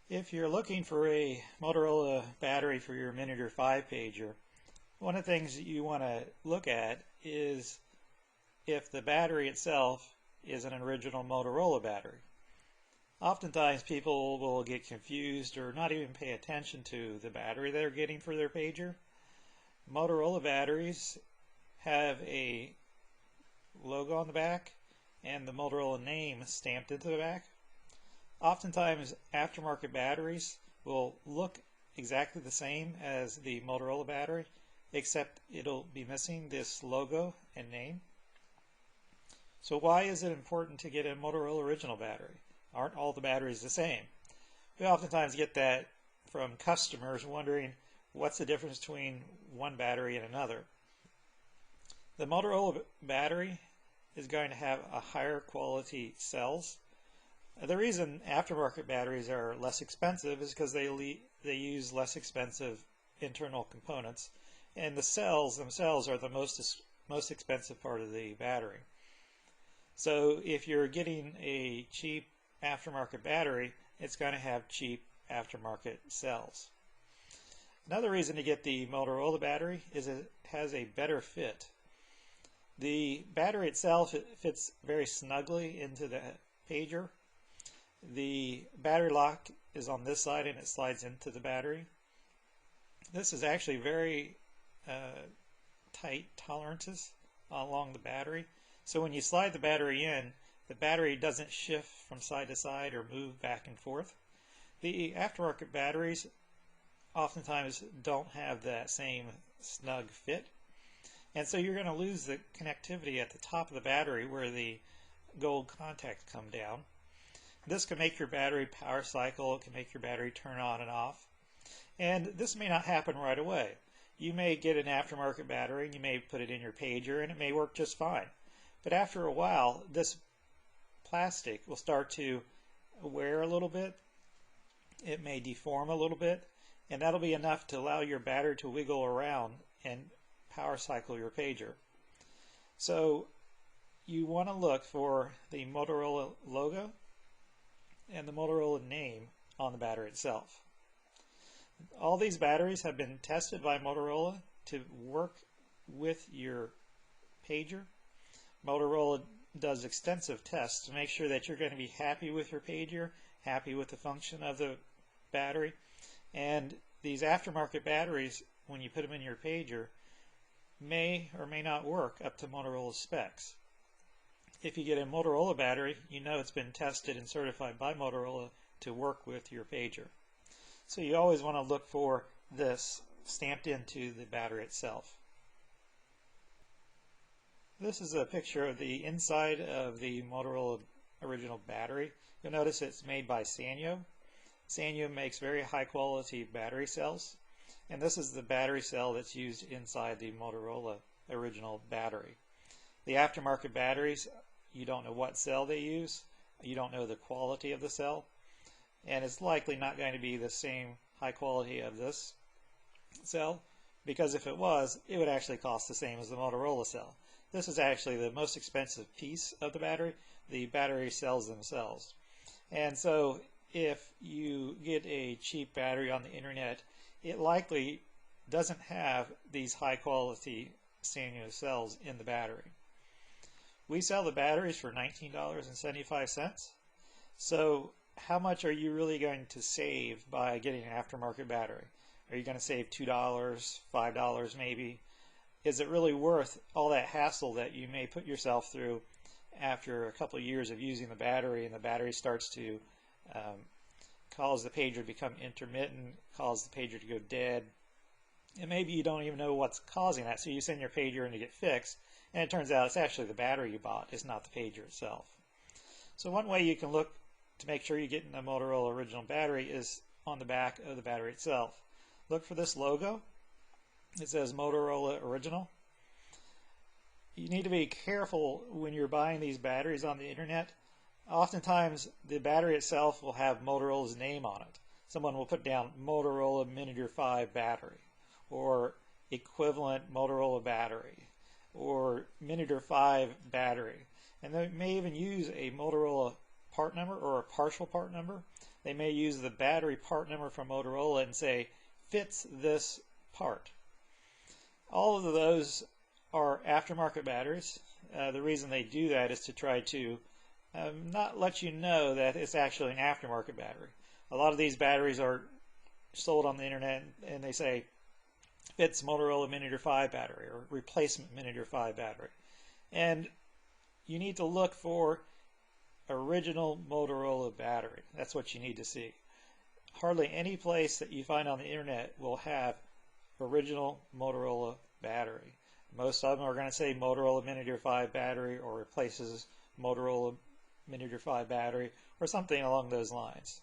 If you're looking for a Motorola battery for your Minitor 5 pager, one of the things that you want to look at is if the battery itself is an original Motorola battery. Oftentimes people will get confused or not even pay attention to the battery they're getting for their pager. Motorola batteries have a logo on the back and the Motorola name stamped into the back. Oftentimes aftermarket batteries will look exactly the same as the Motorola battery, except it'll be missing this logo and name. So why is it important to get a Motorola original battery? Aren't all the batteries the same? We oftentimes get that from customers wondering what's the difference between one battery and another. The Motorola battery is going to have a higher quality cells. The reason aftermarket batteries are less expensive is because they use less expensive internal components, and the cells themselves are the most expensive part of the battery. So if you're getting a cheap aftermarket battery, it's going to have cheap aftermarket cells. Another reason to get the Motorola battery is it has a better fit. The battery itself fits very snugly into the pager. The battery lock is on this side and it slides into the battery. This is actually very tight tolerances along the battery. So when you slide the battery in, the battery doesn't shift from side to side or move back and forth. The aftermarket batteries oftentimes don't have that same snug fit. And so you're going to lose the connectivity at the top of the battery where the gold contacts come down. This can make your battery power cycle, it can make your battery turn on and off. And this may not happen right away. You may get an aftermarket battery and you may put it in your pager and it may work just fine. But after a while, this plastic will start to wear a little bit. It may deform a little bit, and that'll be enough to allow your battery to wiggle around and power cycle your pager. So you want to look for the Motorola logo and the Motorola name on the battery itself. All these batteries have been tested by Motorola to work with your pager. Motorola does extensive tests to make sure that you're going to be happy with your pager, happy with the function of the battery. And these aftermarket batteries, when you put them in your pager, may or may not work up to Motorola specs. If you get a Motorola battery, you know it's been tested and certified by Motorola to work with your pager. So you always want to look for this stamped into the battery itself. This is a picture of the inside of the Motorola original battery. You'll notice it's made by Sanyo. Sanyo makes very high quality battery cells, and this is the battery cell that's used inside the Motorola original battery. The aftermarket batteries, you don't know what cell they use, you don't know the quality of the cell, and it's likely not going to be the same high quality of this cell, because if it was, it would actually cost the same as the Motorola cell. This is actually the most expensive piece of the battery cells themselves. And so if you get a cheap battery on the internet, it likely doesn't have these high quality Sanyo cells in the battery. We sell the batteries for $19.75. So how much are you really going to save by getting an aftermarket battery? Are you going to save $2, $5 maybe? Is it really worth all that hassle that you may put yourself through after a couple of years of using the battery, and the battery starts to cause the pager to become intermittent, cause the pager to go dead, and maybe you don't even know what's causing that, so you send your pager in to get fixed, and it turns out it's actually the battery you bought, it's not the pager itself. So one way you can look to make sure you're getting a Motorola original battery is on the back of the battery itself. Look for this logo. It says Motorola Original. You need to be careful when you're buying these batteries on the internet. Oftentimes the battery itself will have Motorola's name on it. Someone will put down Motorola Minitor 5 battery, or equivalent Motorola battery, or Minitor 5 battery. And they may even use a Motorola part number or a partial part number. they may use the battery part number from Motorola and say, fits this part. All of those are aftermarket batteries. The reason they do that is to try to not let you know that it's actually an aftermarket battery. A lot of these batteries are sold on the internet and they say fits Motorola Minitor 5 battery or replacement Minitor 5 battery. And you need to look for original Motorola battery. That's what you need to see. Hardly any place that you find on the internet will have original Motorola battery. Most of them are going to say Motorola Minitor 5 battery or replaces Motorola Minitor 5 battery or something along those lines.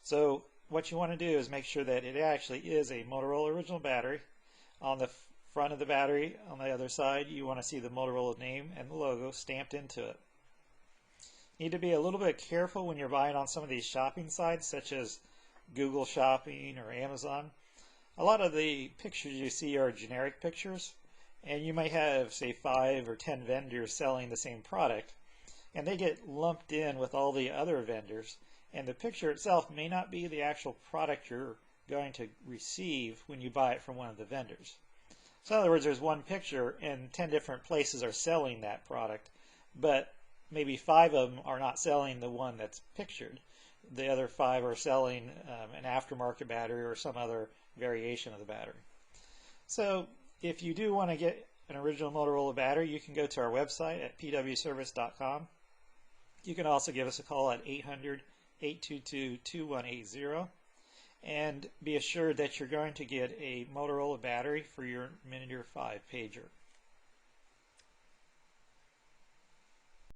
So what you want to do is make sure that it actually is a Motorola original battery. On the front of the battery, on the other side, you want to see the Motorola name and the logo stamped into it. You need to be a little bit careful when you're buying on some of these shopping sites such as Google Shopping or Amazon. A lot of the pictures you see are generic pictures, and you may have, say, 5 or 10 vendors selling the same product, and they get lumped in with all the other vendors, and the picture itself may not be the actual product you're going to receive when you buy it from one of the vendors. So in other words, there's one picture and 10 different places are selling that product, but maybe 5 of them are not selling the one that's pictured. The other 5 are selling an aftermarket battery or some other variation of the battery. So if you do want to get an original Motorola battery, you can go to our website at pwservice.com. You can also give us a call at 800-822-2180 and be assured that you're going to get a Motorola battery for your Minitor 5 pager.